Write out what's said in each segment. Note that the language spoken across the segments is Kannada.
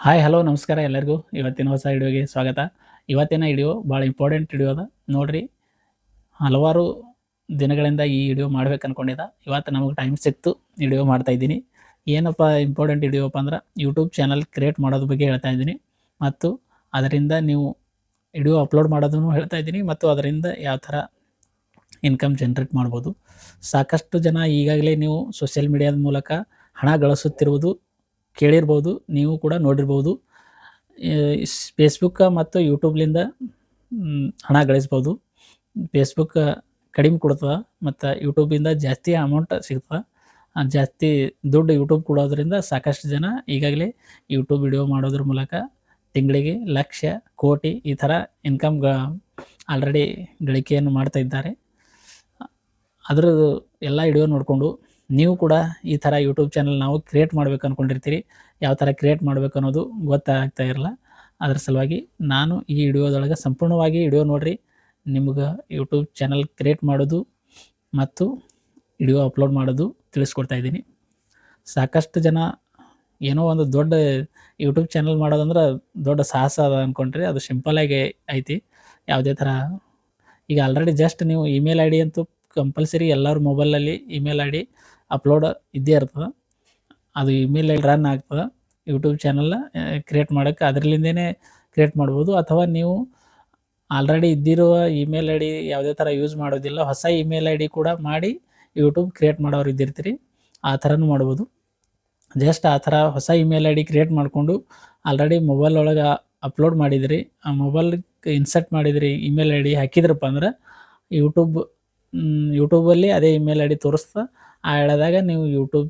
ಹಾಯ್ ಹಲೋ ನಮಸ್ಕಾರ ಎಲ್ಲರಿಗೂ ಇವತ್ತಿನ ಹೊಸ ವಿಡಿಯೋಗೆ ಸ್ವಾಗತ. ಇವತ್ತಿನ ವಿಡಿಯೋ ಭಾಳ ಇಂಪಾರ್ಟೆಂಟ್ ವಿಡಿಯೋ ಅದ ನೋಡ್ರಿ. ಹಲವಾರು ದಿನಗಳಿಂದ ಈ ವಿಡಿಯೋ ಮಾಡ್ಬೇಕು ಅನ್ಕೊಂಡಿದ್ದೆ. ಇವತ್ತು ನಮಗೆ ಟೈಮ್ ಸಿಕ್ತು ವಿಡಿಯೋ ಮಾಡ್ತಾ ಇದ್ದೀನಿ. ಏನಪ್ಪ ಇಂಪಾರ್ಟೆಂಟ್ ವಿಡಿಯೋಪ್ಪ ಅಂದ್ರೆ ಯೂಟ್ಯೂಬ್ ಚಾನಲ್ ಕ್ರಿಯೇಟ್ ಮಾಡೋದ್ರ ಬಗ್ಗೆ ಹೇಳ್ತಾ ಇದ್ದೀನಿ ಮತ್ತು ಅದರಿಂದ ನೀವು ವಿಡಿಯೋ ಅಪ್ಲೋಡ್ ಮಾಡೋದನ್ನು ಹೇಳ್ತಾ ಇದ್ದೀನಿ ಮತ್ತು ಅದರಿಂದ ಯಾವ ಥರ ಇನ್ಕಮ್ ಜನ್ರೇಟ್ ಮಾಡ್ಬೋದು. ಸಾಕಷ್ಟು ಜನ ಈಗಾಗಲೇ ನೀವು ಸೋಷಿಯಲ್ ಮೀಡಿಯಾದ ಮೂಲಕ ಹಣ ಗಳಿಸುತ್ತಿರುವುದು ಕೇಳಿರ್ಬೋದು, ನೀವು ಕೂಡ ನೋಡಿರ್ಬೋದು. ಫೇಸ್ಬುಕ್ ಮತ್ತು ಯೂಟ್ಯೂಬ್ಲಿಂದ ಹಣ ಗಳಿಸ್ಬೋದು. ಫೇಸ್ಬುಕ್ ಕಡಿಮೆ ಕೊಡ್ತದೆ ಮತ್ತು ಯೂಟ್ಯೂಬಿಂದ ಜಾಸ್ತಿ ಅಮೌಂಟ್ ಸಿಗ್ತದೆ. ಜಾಸ್ತಿ ದುಡ್ಡು ಯೂಟ್ಯೂಬ್ ಕೊಡೋದ್ರಿಂದ ಸಾಕಷ್ಟು ಜನ ಈಗಾಗಲೇ ಯೂಟ್ಯೂಬ್ ವಿಡಿಯೋ ಮಾಡೋದ್ರ ಮೂಲಕ ತಿಂಗಳಿಗೆ ಲಕ್ಷ, ಕೋಟಿ ಈ ಥರ ಇನ್ಕಮ್ ಆಲ್ರೆಡಿ ಗಳಿಕೆಯನ್ನು ಮಾಡ್ತಾ ಇದ್ದಾರೆ. ಅದ್ರದ್ದು ಎಲ್ಲ ವಿಡಿಯೋ ನೋಡಿಕೊಂಡು ನೀವು ಕೂಡ ಈ ಥರ ಯೂಟ್ಯೂಬ್ ಚಾನಲ್ ನಾವು ಕ್ರಿಯೇಟ್ ಮಾಡ್ಬೇಕು ಅಂದ್ಕೊಂಡಿರ್ತೀರಿ. ಯಾವ ಥರ ಕ್ರಿಯೇಟ್ ಮಾಡಬೇಕು ಅನ್ನೋದು ಗೊತ್ತಾಗ್ತಾ ಇರಲ್ಲ. ಅದ್ರ ಸಲುವಾಗಿ ನಾನು ಈ ವಿಡಿಯೋದೊಳಗೆ ಸಂಪೂರ್ಣವಾಗಿ ವಿಡಿಯೋ ನೋಡಿರಿ. ನಿಮ್ಗೆ ಯೂಟ್ಯೂಬ್ ಚಾನಲ್ ಕ್ರಿಯೇಟ್ ಮಾಡೋದು ಮತ್ತು ವಿಡಿಯೋ ಅಪ್ಲೋಡ್ ಮಾಡೋದು ತಿಳಿಸ್ಕೊಡ್ತಾ ಇದ್ದೀನಿ. ಸಾಕಷ್ಟು ಜನ ಏನೋ ಒಂದು ದೊಡ್ಡ ಯೂಟ್ಯೂಬ್ ಚಾನಲ್ ಮಾಡೋದಂದ್ರೆ ದೊಡ್ಡ ಸಾಹಸ ಅದ ಅಂದ್ಕೊಂಡ್ರಿ. ಅದು ಸಿಂಪಲ್ಲಾಗಿ ಐತಿ. ಯಾವುದೇ ಥರ ಈಗ ಆಲ್ರೆಡಿ ಜಸ್ಟ್ ನೀವು ಇಮೇಲ್ ಐ ಡಿ ಅಂತೂ ಕಂಪಲ್ಸರಿ ಎಲ್ಲರ ಮೊಬೈಲಲ್ಲಿ ಇಮೇಲ್ ಐ ಡಿ ಅಪ್ಲೋಡ್ ಇದ್ದೇ ಇರ್ತದೆ. ಅದು ಇಮೇಲ್ ಐ ಡಿ ರನ್ ಆಗ್ತದೆ. ಯೂಟ್ಯೂಬ್ ಚಾನಲ್ ಕ್ರಿಯೇಟ್ ಮಾಡೋಕ್ಕೆ ಅದರಲ್ಲಿಂದೇ ಕ್ರಿಯೇಟ್ ಮಾಡ್ಬೋದು. ಅಥವಾ ನೀವು ಆಲ್ರೆಡಿ ಇದ್ದಿರುವ ಇಮೇಲ್ ಐ ಡಿ ಯಾವುದೇ ಥರ ಯೂಸ್ ಮಾಡೋದಿಲ್ಲ, ಹೊಸ ಇಮೇಲ್ ಐ ಡಿ ಕೂಡ ಮಾಡಿ ಯೂಟ್ಯೂಬ್ ಕ್ರಿಯೇಟ್ ಮಾಡೋರು ಇದ್ದಿರ್ತೀರಿ, ಆ ಥರನೂ ಮಾಡ್ಬೋದು. ಜಸ್ಟ್ ಆ ಥರ ಹೊಸ ಇಮೇಲ್ ಐ ಡಿ ಕ್ರಿಯೇಟ್ ಮಾಡಿಕೊಂಡು ಆಲ್ರೆಡಿ ಮೊಬೈಲ್ ಒಳಗೆ ಅಪ್ಲೋಡ್ ಮಾಡಿದಿರಿ, ಆ ಮೊಬೈಲ್ಗೆ ಇನ್ಸರ್ಟ್ ಮಾಡಿದಿರಿ, ಇಮೇಲ್ ಐ ಡಿ ಹಾಕಿದ್ರಪ್ಪ ಅಂದ್ರೆ ಯೂಟ್ಯೂಬಲ್ಲಿ ಅದೇ ಇಮೇಲ್ ಐ ಡಿ ತೋರಿಸ್ತಾ ಆ ಹೇಳಿದಾಗ ನೀವು ಯೂಟ್ಯೂಬ್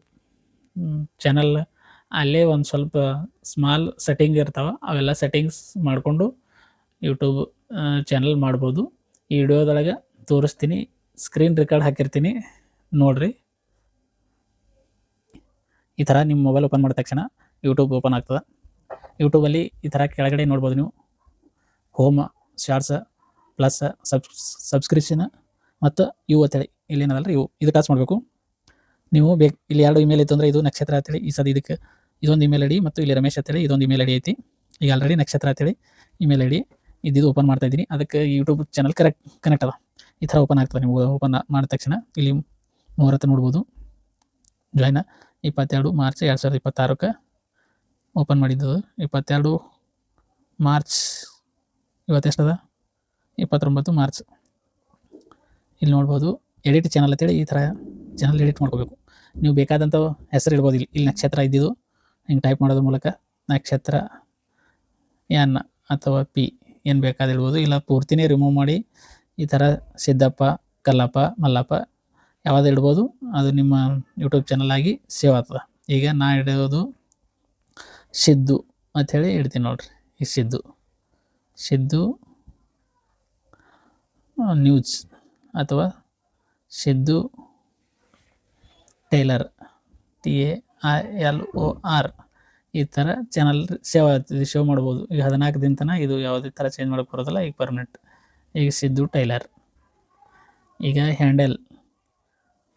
ಚಾನಲ್ ಅಲ್ಲೇ ಒಂದು ಸ್ವಲ್ಪ ಸ್ಮಾಲ್ ಸೆಟ್ಟಿಂಗ್ ಇರ್ತಾವೆ, ಅವೆಲ್ಲ ಸೆಟ್ಟಿಂಗ್ಸ್ ಮಾಡಿಕೊಂಡು ಯೂಟ್ಯೂಬ್ ಚಾನಲ್ ಮಾಡ್ಬೋದು. ಈ ವಿಡಿಯೋದೊಳಗೆ ತೋರಿಸ್ತೀನಿ, ಸ್ಕ್ರೀನ್ ರೆಕಾರ್ಡ್ ಹಾಕಿರ್ತೀನಿ ನೋಡಿರಿ. ಈ ಥರ ನಿಮ್ಮ ಮೊಬೈಲ್ ಓಪನ್ ಮಾಡಿದ ತಕ್ಷಣ ಯೂಟ್ಯೂಬ್ ಓಪನ್ ಆಗ್ತದೆ. ಯೂಟ್ಯೂಬಲ್ಲಿ ಈ ಥರ ಕೆಳಗಡೆ ನೋಡ್ಬೋದು ನೀವು ಹೋಮ್, ಶಾರ್ಟ್ಸ್, ಪ್ಲಸ್ ಸಬ್ಸ್ಕ್ರಿಪ್ಷನ್ ಮತ್ತು ಇವು ಅಂತೇಳಿ ಇಲ್ಲೇನದಲ್ಲ ರೀ, ಇದು ಟಚ್ ಮಾಡಬೇಕು. ನೀವು ಇಲ್ಲಿ 2 ಇಮೇಲ್ ಇತ್ತು ಅಂದರೆ ಇದು ನಕ್ಷತ್ರ ಅಂತೇಳಿ ಈ ಸದ ಇದಕ್ಕೆ ಇದೊಂದು ಇಮೇಲ್ ಐ ಡಿ ಮತ್ತು ಇಲ್ಲಿ ರಮೇಶ್ ಅಂತೇಳಿ ಇದೊಂದು ಇಮೇಲ್ ಐ ಡಿ ಐತಿ. ಈಗ ಆಲ್ರೆಡಿ ನಕ್ಷತ್ರ ಅಂತೇಳಿ ಇಮೇಲ್ ಐ ಡಿ ಇದ್ದಿದ್ದು ಓಪನ್ ಮಾಡ್ತಾ ಇದ್ದೀನಿ. ಅದಕ್ಕೆ ಯೂಟ್ಯೂಬ್ ಚಾನಲ್ ಕನೆಕ್ಟ್ ಅದ. ಈ ಥರ ಓಪನ್ ಆಗ್ತದೆ. ನೀವು ಓಪನ್ ಮಾಡಿದ ತಕ್ಷಣ ಇಲ್ಲಿ ಮುಹೂರ್ತ ನೋಡ್ಬೋದು. ಜಾಯ್ನ 22 ಮಾರ್ಚ್ 2026ಕ್ಕೆ ಓಪನ್ ಮಾಡಿದ್ದು. 22 ಮಾರ್ಚ್, ಇವತ್ತೆಷ್ಟದ 29 ಮಾರ್ಚ್. ಇಲ್ಲಿ ನೋಡ್ಬೋದು ಎಡಿಟ್ ಚಾನಲ್ ಅಂತೇಳಿ ಈ ಥರ ಚಾನಲ್ ಎಡಿಟ್ ಮಾಡ್ಕೋಬೇಕು. ನೀವು ಬೇಕಾದಂಥ ಹೆಸರು ಇಡ್ಬೋದು. ಇಲ್ಲಿ ನಕ್ಷತ್ರ ಇದ್ದಿದ್ದು ಹಿಂಗೆ ಟೈಪ್ ಮಾಡೋದ್ರ ಮೂಲಕ ನಕ್ಷತ್ರ ಎನ್ ಅಥವಾ ಪಿ ಏನು ಬೇಕಾದ ಇಡ್ಬೋದು. ಇಲ್ಲ ಪೂರ್ತಿನೇ ರಿಮೂವ್ ಮಾಡಿ ಈ ಥರ ಸಿದ್ದಪ್ಪ, ಕಲ್ಲಪ್ಪ, ಮಲ್ಲಪ್ಪ ಯಾವುದು ಇಡ್ಬೋದು. ಅದು ನಿಮ್ಮ ಯೂಟ್ಯೂಬ್ ಚಾನಲ್ ಆಗಿ ಸೇವ್ ಆಗ್ತದೆ. ಈಗ ನಾ ಇಡೋದು ಸಿದ್ದು ಅಂಥೇಳಿ ಇಡ್ತೀನಿ ನೋಡಿರಿ. ಈ ಸಿದ್ದು ನ್ಯೂಸ್ ಅಥವಾ ಸಿದ್ದು ಟೈಲರ್ TAILOR ಈ ಥರ ಚಾನಲ್ ಸೇವ್ ಆಗ್ತದೆ, ಸೇವ್ ಮಾಡ್ಬೋದು. ಈಗ 14 ದಿನ ತನಕ ಇದು ಯಾವುದೇ ಥರ ಚೇಂಜ್ ಮಾಡೋಕ್ಕೆ ಬರೋದಿಲ್ಲ. ಈಗ ಪರ್ಮನೆಂಟ್. ಈಗ ಸಿದ್ದು ಟೈಲರ್. ಈಗ ಹ್ಯಾಂಡಲ್,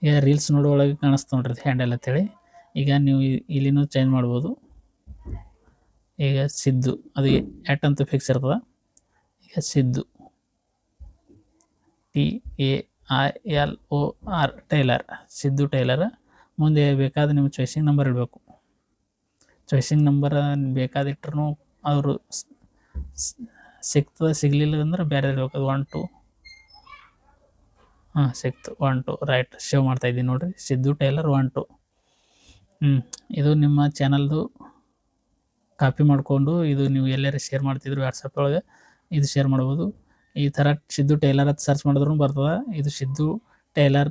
ಈಗ ರೀಲ್ಸ್ ನೋಡೋ ಒಳಗೆ ಕಾಣಿಸ್ತು ನೋಡ್ರಿ ಹ್ಯಾಂಡಲ್ ಅಂತೇಳಿ. ಈಗ ನೀವು ಇಲ್ಲಿನೂ ಚೇಂಜ್ ಮಾಡ್ಬೋದು. ಈಗ ಸಿದ್ದು ಅದು ಎಟ್ ಅಂತ ಫಿಕ್ಸ್ ಇರ್ತದೆ. ಈಗ Siddu TAILOR tailor, Siddu tailor. ಮುಂದೆ ಬೇಕಾದ ನೀವು ಚಾಯ್ಸಿಂಗ್ ನಂಬರ್ ಇಡಬೇಕು. ಚಾಯ್ಸಿಂಗ್ ನಂಬರ್ ಬೇಕಾದಿಟ್ರು ಅವರು ಸಿಗ್ತದೆ, ಸಿಗಲಿಲ್ಲ ಅಂದ್ರೆ ಬೇರೆ ಇರಬೇಕು. 1 2 ಸಿಕ್ತು 1 2 ರೈಟ್. ಸೇವ್ ಮಾಡ್ತಾಯಿದ್ದೀನಿ ನೋಡಿರಿ, ಸಿದ್ದು ಟೈಲರ್ 1 2. ಇದು ನಿಮ್ಮ ಚಾನಲ್ದು ಕಾಪಿ ಮಾಡಿಕೊಂಡು ಇದು ನೀವು ಎಲ್ಲರೂ ಶೇರ್ ಮಾಡ್ತಿದ್ರು ವಾಟ್ಸಪ್ ಒಳಗೆ, ಇದು ಶೇರ್ ಮಾಡ್ಬೋದು. ಈ ಥರ ಸಿದ್ದು ಟೈಲರ್ ಅಂತ ಸರ್ಚ್ ಮಾಡಿದ್ರೂ ಬರ್ತದೆ. ಇದು ಸಿದ್ದು ಟೈಲರ್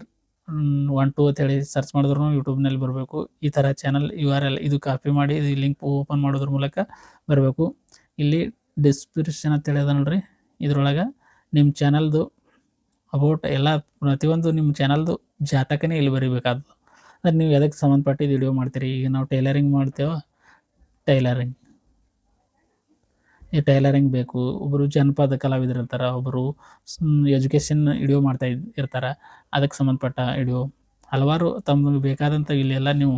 1 2 ಅಂತೇಳಿ ಸರ್ಚ್ ಮಾಡಿದ್ರೂ ಯೂಟ್ಯೂಬ್ನಲ್ಲಿ ಬರಬೇಕು. ಈ ಥರ ಚಾನಲ್ URL ಇದು ಕಾಪಿ ಮಾಡಿ ಇದು ಲಿಂಕ್ ಓಪನ್ ಮಾಡೋದ್ರ ಮೂಲಕ ಬರಬೇಕು. ಇಲ್ಲಿ ಡಿಸ್ಕ್ರಿಪ್ಷನ್ ಅಂತೇಳಿ ಅದ ನೋಡ್ರಿ, ಇದ್ರೊಳಗೆ ನಿಮ್ಮ ಚಾನಲ್ದು ಅಬೌಟ್ ಎಲ್ಲ ಪ್ರತಿಯೊಂದು ನಿಮ್ಮ ಚಾನಲ್ದು ಜಾತಕನೇ ಇಲ್ಲಿ ಬರೀಬೇಕಾದ್ದು. ಅದು ನೀವು ಎದಕ್ಕೆ ಸಂಬಂಧಪಟ್ಟಿದ್ದು ವಿಡಿಯೋ ಮಾಡ್ತೀರಿ. ಈಗ ನಾವು ಟೈಲರಿಂಗ್ ಮಾಡ್ತೇವೆ, ಟೈಲರಿಂಗ್, ಈ ಟೈಲರಿಂಗ್ ಬೇಕು. ಒಬ್ಬರು ಜನಪದ ಕಲಾವಿದರು ಇರ್ತಾರೆ, ಒಬ್ಬರು ಎಜುಕೇಷನ್ ವಿಡಿಯೋ ಇರ್ತಾರೆ, ಅದಕ್ಕೆ ಸಂಬಂಧಪಟ್ಟ ವಿಡಿಯೋ ಹಲವಾರು ತಮಗೆ ಬೇಕಾದಂಥ ಇಲ್ಲೆಲ್ಲ ನೀವು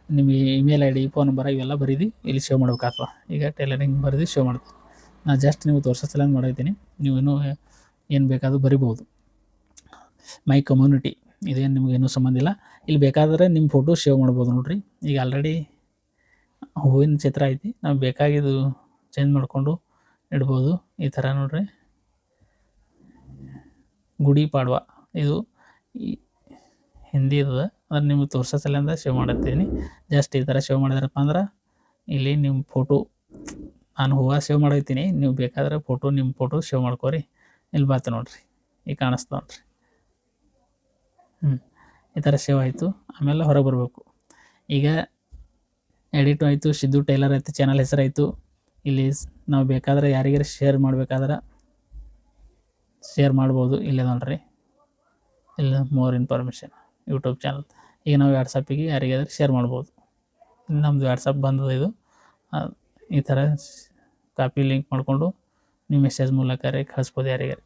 ನಿಮ್ಮ email I D phone number ಇವೆಲ್ಲ ಬರೀದು ಇಲ್ಲಿ ಸೇವ್ ಮಾಡ್ಬೇಕಾಗ್ತದೆ. ಈಗ ಟೈಲರಿಂಗ್ ಬರೆದು ಸೇವ್ ಮಾಡ್ತೀನಿ. ನಾನು ಜಸ್ಟ್ ನಿಮ್ಗೆ ತೋರಿಸೋ ಸಲುವಾಗಿ ಮಾಡೈತೀನಿ. ನೀವು ಇನ್ನೂ ಏನು ಬೇಕಾದರೂ ಬರಿಬೋದು. ಮೈ ಕಮ್ಯುನಿಟಿ ಇದೇನು ನಿಮಗೇನು ಸಂಬಂಧ ಇಲ್ಲ. ಇಲ್ಲಿ ಬೇಕಾದರೆ ನಿಮ್ಮ ಫೋಟೋ ಸೇವ್ ಮಾಡ್ಬೋದು ನೋಡಿರಿ. ಈಗ ಆಲ್ರೆಡಿ ಹೂವಿನ ಚಿತ್ರ ಐತಿ, ನಾವು ಬೇಕಾಗಿದ್ದು ಚೇಂಜ್ ಮಾಡಿಕೊಂಡು ಇಡ್ಬೋದು. ಈ ಥರ ನೋಡಿರಿ, ಗುಡಿ ಪಾಡ್ವಾ ಇದು ಹಿಂದಿ ಇರ್ತದೆ, ಅದನ್ನು ನಿಮ್ಗೆ ತೋರಿಸೋ ಸಲಿಂದ ಸೇವ್ ಮಾಡತ್ತೀನಿ. ಜಸ್ಟ್ ಈ ಥರ ಸೇವ್ ಮಾಡಿದ್ರಪ್ಪ ಅಂದ್ರೆ ಇಲ್ಲಿ ನಿಮ್ಮ ಫೋಟೋ, ನಾನು ಹೂವು ಸೇವ್ ಮಾಡೈತೀನಿ, ನೀವು ಬೇಕಾದ್ರೆ ನಿಮ್ಮ ಫೋಟೋ ಸೇವ್ ಮಾಡ್ಕೋರಿ. ಇಲ್ಲಿ ಬಾತು ನೋಡಿರಿ, ಈಗ ಕಾಣಿಸ್ತಾ ನೋಡಿರಿ. ಈ ಥರ ಸೇವ್ ಆಯಿತು. ಆಮೇಲೆ ಹೊರಗೆ ಬರಬೇಕು. ಈಗ ಎಡಿಟ್ ಆಯಿತು, ಸಿದ್ದು ಟೈಲರ್ ಆಯಿತು, ಚಾನಲ್ ಹೆಸರಾಯಿತು. ಇಲ್ಲಿ ನಾವು ಬೇಕಾದ್ರೆ ಯಾರಿಗಾರು ಶೇರ್ ಮಾಡಬೇಕಾದ್ರೆ ಶೇರ್ ಮಾಡ್ಬೋದು. ಇಲ್ಲೇ ನೋಡ್ರಿ, ಇಲ್ಲ ಮೋರ್ ಇನ್ಫಾರ್ಮೇಷನ್ ಯೂಟ್ಯೂಬ್ ಚಾನಲ್. ಈಗ ನಾವು ವಾಟ್ಸಪ್ಪಿಗೆ ಯಾರಿಗಾದ್ರೂ ಶೇರ್ ಮಾಡ್ಬೋದು. ನಮ್ಮದು ವಾಟ್ಸಪ್ ಬಂದದ ಇದು. ಈ ಥರ ಕಾಪಿ ಲಿಂಕ್ ಮಾಡಿಕೊಂಡು ನೀವು ಮೆಸೇಜ್ ಮೂಲಕ ಕಳಿಸ್ಬೋದು ಯಾರಿಗಾರು.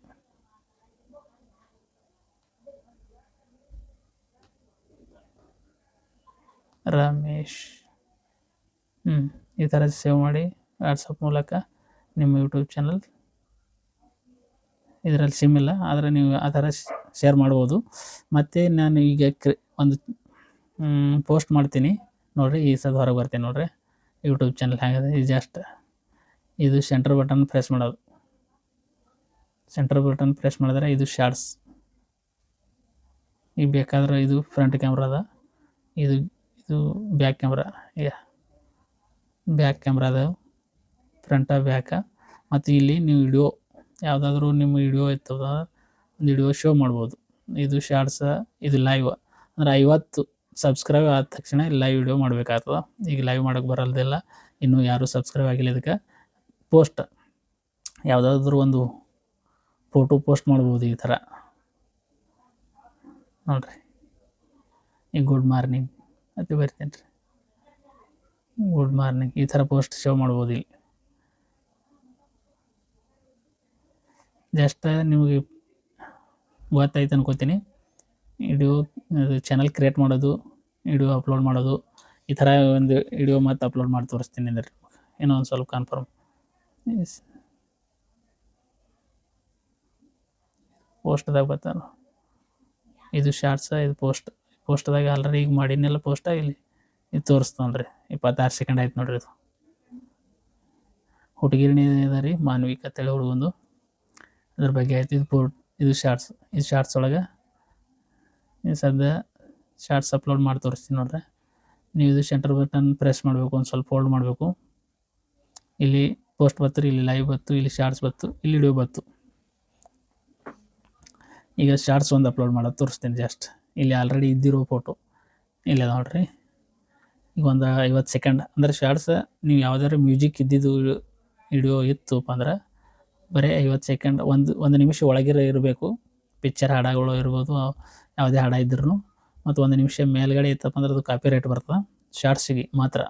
ರಮೇಶ್ ಈ ಥರ ಸೇವ್ ಮಾಡಿ ವಾಟ್ಸಪ್ ಮೂಲಕ ನಿಮ್ಮ ಯೂಟ್ಯೂಬ್ ಚಾನಲ್. ಇದರಲ್ಲಿ ಸಿಮ್ ಇಲ್ಲ, ಆದರೆ ನೀವು ಆ ಥರ ಶೇರ್ ಮಾಡ್ಬೋದು. ಮತ್ತು ನಾನು ಈಗ ಒಂದು ಪೋಸ್ಟ್ ಮಾಡ್ತೀನಿ ನೋಡಿರಿ. ಈ ಸದ ಹೊರಗೆ ಬರ್ತೀನಿ ನೋಡಿರಿ. ಯೂಟ್ಯೂಬ್ ಚಾನಲ್ ಹೇಗಿದೆ, ಇದು ಜಸ್ಟ್ ಇದು ಸೆಂಟರ್ ಬಟನ್ ಪ್ರೆಸ್ ಮಾಡೋದು. ಸೆಂಟರ್ ಬಟನ್ ಪ್ರೆಸ್ ಮಾಡಿದ್ರೆ ಇದು ಶಾರ್ಟ್ಸ್. ಈಗ ಬೇಕಾದ್ರೆ ಇದು ಫ್ರಂಟ್ ಕ್ಯಾಮ್ರಾ ಅದ, ಇದು ಬ್ಯಾಕ್ ಕ್ಯಾಮ್ರಾ. ಬ್ಯಾಕ್ ಕ್ಯಾಮ್ರಾ ಅದ, ಫ್ರಂಟ ಬ್ಯಾಕ. ಮತ್ತು ಇಲ್ಲಿ ನೀವು ವಿಡಿಯೋ ಯಾವುದಾದ್ರೂ ನಿಮ್ಮ ವಿಡಿಯೋ ಇರ್ತದ, ಒಂದು ವಿಡಿಯೋ ಶೋ ಮಾಡ್ಬೋದು. ಇದು ಶಾರ್ಟ್ಸ, ಇದು ಲೈವ್. ಅಂದ್ರೆ 50 ಸಬ್ಸ್ಕ್ರೈಬ್ ಆದ ತಕ್ಷಣ ಲೈವ್ ವಿಡಿಯೋ ಮಾಡಬೇಕಾಗ್ತದೆ. ಈಗ ಲೈವ್ ಮಾಡೋಕ್ಕೆ ಬರಲ್ದಿಲ್ಲ, ಇನ್ನೂ ಯಾರೂ ಸಬ್ಸ್ಕ್ರೈಬ್ ಆಗಿಲ್ಲ. ಇದಕ್ಕೆ ಪೋಸ್ಟ್ ಯಾವುದಾದ್ರೂ ಒಂದು ಫೋಟೋ ಪೋಸ್ಟ್ ಮಾಡ್ಬೋದು ಈ ಥರ ನೋಡಿರಿ. ಈಗ ಗುಡ್ ಮಾರ್ನಿಂಗ್ ಅಂತ ಬರ್ತೀನಿ ರೀ, ಗುಡ್ ಮಾರ್ನಿಂಗ್ ಈ ಥರ ಪೋಸ್ಟ್ ಶೋ ಮಾಡ್ಬೋದು. ಇಲ್ಲಿ ಜಸ್ಟ್ ನಿಮಗೆ ಗೊತ್ತಾಯ್ತು ಅನ್ಕೋತೀನಿ. ವಿಡಿಯೋ ಚಾನಲ್ ಕ್ರಿಯೇಟ್ ಮಾಡೋದು, ವಿಡಿಯೋ ಅಪ್ಲೋಡ್ ಮಾಡೋದು, ಈ ಥರ ಒಂದು ವಿಡಿಯೋ ಮತ್ತು ಅಪ್ಲೋಡ್ ಮಾಡಿ ತೋರಿಸ್ತೀನಿ ಅಂದರೆ ಇನ್ನೊಂದು ಸ್ವಲ್ಪ ಕನ್ಫರ್ಮ್. ಪೋಸ್ಟ್ದಾಗ ಬರ್ತಾನೆ, ಇದು ಶಾರ್ಟ್ಸ, ಇದು ಪೋಸ್ಟ್ದಾಗ ಆಲ್ರೆಡಿ ಈಗ ಮಾಡಿನೆಲ್ಲ ಪೋಸ್ಟ. ಇಲ್ಲಿ ಇದು ತೋರಿಸ್ತಾನ್ರಿ. 26 ಸೆಕೆಂಡ್ ಆಯ್ತು ನೋಡ್ರಿ. ಇದು ಹುಡುಗಿರ್ನಿ ಅದ ರೀ, ಮಾನ್ವಿಕ ಅಂತೇಳಿ ಹುಡುಗಂದು, ಅದ್ರ ಬಗ್ಗೆ ಆಯ್ತು. ಇದು ಶಾರ್ಟ್ಸ್. ಇದು ಶಾರ್ಟ್ಸ್ ಒಳಗೆ ಸದ್ಯ ಶಾರ್ಟ್ಸ್ ಅಪ್ಲೋಡ್ ಮಾಡಿ ತೋರಿಸ್ತೀನಿ ನೋಡ್ರಿ. ನೀವು ಇದು ಸೆಂಟರ್ ಬಟನ್ ಪ್ರೆಸ್ ಮಾಡಬೇಕು, ಒಂದು ಸ್ವಲ್ಪ ಹೋಲ್ಡ್ ಮಾಡಬೇಕು. ಇಲ್ಲಿ ಪೋಸ್ಟ್ ಬತ್ತು, ಇಲ್ಲಿ ಲೈವ್ ಬತ್ತು, ಇಲ್ಲಿ ಶಾರ್ಟ್ಸ್ ಬತ್ತು, ಇಲ್ಲಿ ವಿಡಿಯೋ ಬತ್ತು. ಈಗ ಶಾರ್ಟ್ಸ್ ಒಂದು ಅಪ್ಲೋಡ್ ಮಾಡೋದು ತೋರಿಸ್ತೀನಿ. ಜಸ್ಟ್ ಇಲ್ಲಿ ಆಲ್ರೆಡಿ ಇದ್ದಿರೋ ಫೋಟೋ ಇಲ್ಲ ನೋಡ್ರಿ. ಈಗ ಒಂದು 50 ಸೆಕೆಂಡ್ ಅಂದರೆ ಶಾರ್ಟ್ಸ್. ನೀವು ಯಾವುದಾದ್ರು ಮ್ಯೂಸಿಕ್ ಇದ್ದಿದ್ದು ವಿಡಿಯೋ ಇತ್ತಪ್ಪ ಅಂದ್ರೆ ಬರೀ 50 ಸೆಕೆಂಡ್, ಒಂದು ನಿಮಿಷ ಒಳಗಿರೋ ಇರಬೇಕು. ಪಿಕ್ಚರ್ ಹಾಡಗಳು ಇರ್ಬೋದು, ಯಾವುದೇ ಹಾಡ ಇದ್ರೂ. ಮತ್ತು 1 ನಿಮಿಷ ಮೇಲ್ಗಡೆ ಇತ್ತಪ್ಪ ಅಂದ್ರೆ ಅದು ಕಾಪಿ ರೈಟ್ ಬರ್ತದೆ ಶಾರ್ಟ್ಸಿಗೆ ಮಾತ್ರ.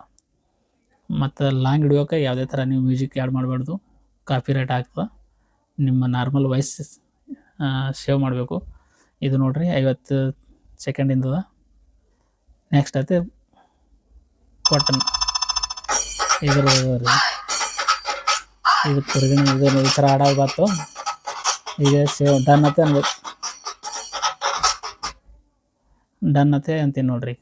ಮತ್ತು ಲಾಂಗ್ ವಿಡಿಯೋಕ್ಕೆ ಯಾವುದೇ ಥರ ನೀವು ಮ್ಯೂಸಿಕ್ ಆ್ಯಡ್ ಮಾಡಬಾರ್ದು, ಕಾಪಿ ರೈಟ್ ಆಗ್ತದೆ. ನಿಮ್ಮ ನಾರ್ಮಲ್ ವಾಯ್ಸ್ ಸೇವ್ ಮಾಡಬೇಕು. ಇದು ನೋಡಿರಿ 50 ಸೆಕೆಂಡಿಂದದ. ನೆಕ್ಸ್ಟ್ ಆಯ್ತು ಬಟನ್ ಇದ್ರ ಇದು ತಿರುಗಿನ ಇದು ಈ ಥರ ಹಾಡಾಗಿ ಬಂತು. ಈಗ ಸೇವ್ ಡನ್ ಅತ್ತೆ ಅನ್ಬೇಕು, ಡನ್ ಅತ್ತೆ ಅಂತೀನಿ ನೋಡ್ರಿ.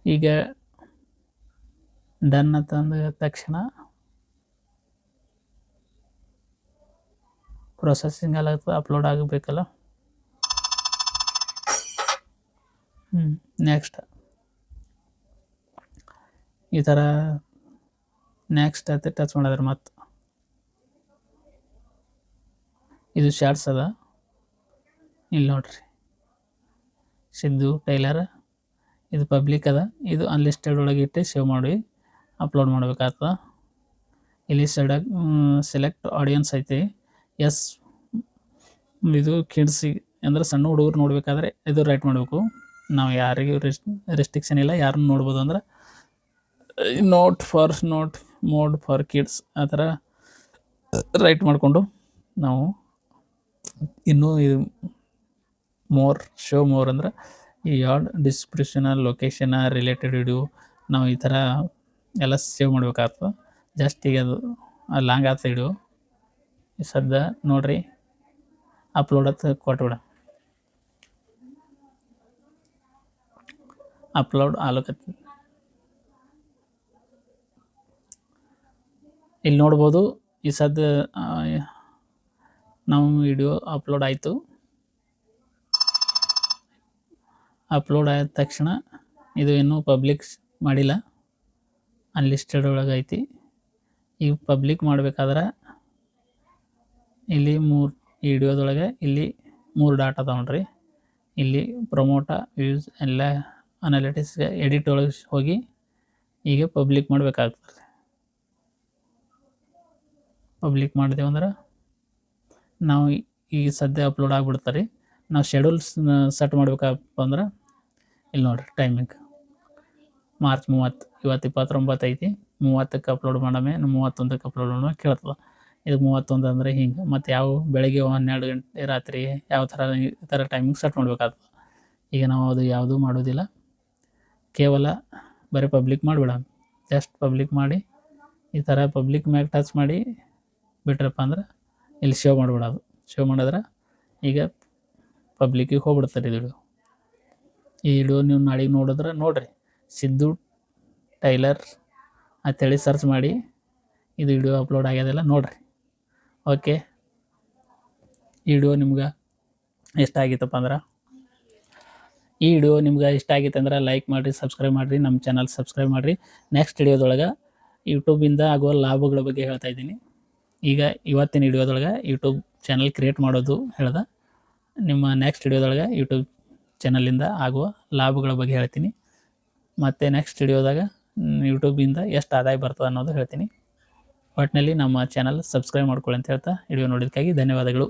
ಈಗ ಡನ್ ಅಂತಂದ ತಕ್ಷಣ ಪ್ರೊಸೆಸಿಂಗ್ ಎಲ್ಲ ಅಪ್ಲೋಡ್ ಆಗಬೇಕಲ್ಲ. ನೆಕ್ಸ್ಟ್ ಈ ಥರ ನೆಕ್ಸ್ಟ್ ಅಂತ ಟಚ್ ಮಾಡಿದ್ರೆ ಮತ್ತು ಇದು ಶಾರ್ಟ್ಸ್ ಅದ. ಇಲ್ಲಿ ನೋಡ್ರಿ, ಸಿದ್ದು ಟೈಲರ್, ಇದು ಪಬ್ಲಿಕ್ ಅದ. ಇದು ಅನ್ಲಿಸ್ಟೆಡ್ ಒಳಗೆ ಇಟ್ಟು ಸೇವ್ ಮಾಡಿ ಅಪ್ಲೋಡ್ ಮಾಡಬೇಕಾಗ್ತದೆ. ಇಲ್ಲಿ ಸೆಲೆಕ್ಟ್ ಆಡಿಯನ್ಸ್ ಐತಿ. ಎಸ್, ಇದು ಕಿಡ್ಸಿಗೆ ಅಂದರೆ ಸಣ್ಣ ಹುಡುಗರು ನೋಡಬೇಕಾದ್ರೆ ಇದು ರೈಟ್ ಮಾಡಬೇಕು. ನಾವು ಯಾರಿಗೂ ರೆಸ್ಟ್ರಿಕ್ಷನ್ ಇಲ್ಲ, ಯಾರನ್ನು ನೋಡ್ಬೋದು. ಅಂದ್ರೆ ಮೋಡ್ ಫಾರ್ ಕಿಡ್ಸ್ ಆ ಥರ ರೈಟ್ ಮಾಡಿಕೊಂಡು ನಾವು ಇನ್ನೂ ಇದು ಮೋರ್ ಶೋ ಮೋರ್ ಅಂದ್ರೆ ಈ ಯಾವ್ದು ಡಿಸ್ಕ್ರಿಪ್ಷನ ಲೊಕೇಶನ ರಿಲೇಟೆಡ್ ವಿಡಿಯೋ ನಾವು ಈ ಥರ ಎಲ್ಲ ಸೇವ್ ಮಾಡ್ಬೇಕಾಗ್ತದೆ. ಜಸ್ಟ್ ಈಗ ಅದು ಲಾಂಗ್ ಆಗ್ತದೆ ವಿಡಿಯೋ. ಈ ಸದ್ಯ ನೋಡಿರಿ ಅಪ್ಲೋಡ್ ಅಂತ ಕೊಟ್ಬಿಡ. ಅಪ್ಲೋಡ್ ಆಲಕತ್ತಿ ಇಲ್ಲಿ ನೋಡ್ಬೋದು. ಈ ಸದ್ಯ ನಾವು ವಿಡಿಯೋ ಅಪ್ಲೋಡ್ ಆಯಿತು. ಅಪ್ಲೋಡ್ ಆದ ತಕ್ಷಣ ಇದು ಇನ್ನೂ ಪಬ್ಲಿಕ್ ಮಾಡಿಲ್ಲ, ಅನ್ಲಿಸ್ಟೆಡ್ ಒಳಗೆ ಐತಿ. ಈಗ ಪಬ್ಲಿಕ್ ಮಾಡಬೇಕಾದ್ರೆ ಇಲ್ಲಿ 3 ಈ ವಿಡಿಯೋದೊಳಗೆ ಇಲ್ಲಿ 3 ಡಾಟ್ ಅದಾವ ನೋಡ್ರಿ. ಇಲ್ಲಿ ಪ್ರಮೋಟ ವ್ಯೂಸ್ ಎಲ್ಲ ಅನಾಲಿಟಿಕ್ಸ್ ಎಡಿಟ್ ಒಳಗೆ ಹೋಗಿ ಈಗ ಪಬ್ಲಿಕ್ ಮಾಡಬೇಕಾಗ್ತದೆ. ಪಬ್ಲಿಕ್ ಮಾಡಿದೆವು ಅಂದ್ರೆ ನಾವು ಈಗ ಸದ್ಯ ಅಪ್ಲೋಡ್ ಆಗಿಬಿಡ್ತಾರೆ. ನಾವು ಶೆಡ್ಯೂಲ್ಸ್ ಸೆಟ್ ಮಾಡ್ಬೇಕಪ್ಪ ಅಂದ್ರೆ ಇಲ್ಲಿ ನೋಡಿರಿ ಟೈಮಿಂಗ್ ಮಾರ್ಚ್ 30, ಇವತ್ತು 29 ಐತಿ. 30ಕ್ಕೆ ಅಪ್ಲೋಡ್ ಮಾಡಮೆ 31ಕ್ಕೆ ಅಪ್ಲೋಡ್ ಮಾಡೋ ಕೇಳ್ತದೆ. ಇದು 31 ಅಂದರೆ ಹಿಂಗೆ. ಮತ್ತು ಯಾವ ಬೆಳಗ್ಗೆ 12 ಗಂಟೆ ರಾತ್ರಿ ಯಾವ ಥರ ಈ ಥರ ಟೈಮಿಂಗ್ ಸೆಟ್ ಮಾಡಬೇಕಾಗ್ತದೆ. ಈಗ ನಾವು ಅದು ಯಾವುದೂ ಮಾಡೋದಿಲ್ಲ, ಕೇವಲ ಬರೀ ಪಬ್ಲಿಕ್ ಮಾಡಿಬಿಡೋಣ. ಜಸ್ಟ್ ಪಬ್ಲಿಕ್ ಮಾಡಿ ಈ ಥರ ಪಬ್ಲಿಕ್ ಮ್ಯಾಗ ಟಚ್ ಮಾಡಿ ಬಿಟ್ರಪ್ಪ ಅಂದ್ರೆ ಇಲ್ಲಿ ಶೋ ಮಾಡಿಬಿಡೋದು. ಶೋ ಮಾಡಿದ್ರೆ ಈಗ ಪಬ್ಲಿಕ್ಕಿಗೆ ಹೋಗ್ಬಿಡ್ತಾರೆ ಇದು ವಿಡಿಯೋ. ಈ ವಿಡಿಯೋ ನೀವು ನಾಳೆಗೆ ನೋಡಿದ್ರೆ ನೋಡಿರಿ, ಸಿದ್ದು ಟೈಲರ್ ಅಂತೇಳಿ ಸರ್ಚ್ ಮಾಡಿ ಇದು ವಿಡಿಯೋ ಅಪ್ಲೋಡ್ ಆಗ್ಯದಲ್ಲ ನೋಡಿರಿ. ಓಕೆ, ಈ ವಿಡಿಯೋ ನಿಮ್ಗೆ ಇಷ್ಟ ಆಗಿತ್ತಪ್ಪ ಅಂದ್ರೆ ಈ ವಿಡಿಯೋ ನಿಮ್ಗೆ ಇಷ್ಟ ಆಗಿತ್ತು ಅಂದ್ರೆ ಲೈಕ್ ಮಾಡಿರಿ, ಸಬ್ಸ್ಕ್ರೈಬ್ ಮಾಡಿರಿ, ನಮ್ಮ ಚಾನಲ್ ಸಬ್ಸ್ಕ್ರೈಬ್ ಮಾಡಿರಿ. ನೆಕ್ಸ್ಟ್ ವಿಡಿಯೋದೊಳಗೆ ಯೂಟ್ಯೂಬಿಂದ ಆಗುವ ಲಾಭಗಳ ಬಗ್ಗೆ ಹೇಳ್ತಾ ಇದ್ದೀನಿ. ಈಗ ಇವತ್ತಿನ ವಿಡಿಯೋದೊಳಗೆ ಯೂಟ್ಯೂಬ್ ಚಾನಲ್ ಕ್ರಿಯೇಟ್ ಮಾಡೋದು ಹೇಳ್ದೆ. ನಿಮ್ಮ ನೆಕ್ಸ್ಟ್ ವಿಡಿಯೋದೊಳಗೆ ಯೂಟ್ಯೂಬ್ ಚಾನಲಿಂದ ಆಗುವ ಲಾಭಗಳ ಬಗ್ಗೆ ಹೇಳ್ತೀನಿ. ಮತ್ತು ನೆಕ್ಸ್ಟ್ ವಿಡಿಯೋದಾಗ ಯೂಟ್ಯೂಬಿಂದ ಎಷ್ಟು ಆದಾಯ ಬರ್ತದೆ ಅನ್ನೋದು ಹೇಳ್ತೀನಿ. ಒಟ್ಟಿನಲ್ಲಿ ನಮ್ಮ ಚಾನಲ್ ಸಬ್ಸ್ಕ್ರೈಬ್ ಮಾಡ್ಕೊಳ್ಳಿ ಅಂತ ಹೇಳ್ತಾ ವಿಡಿಯೋ ನೋಡೋದಕ್ಕಾಗಿ ಧನ್ಯವಾದಗಳು.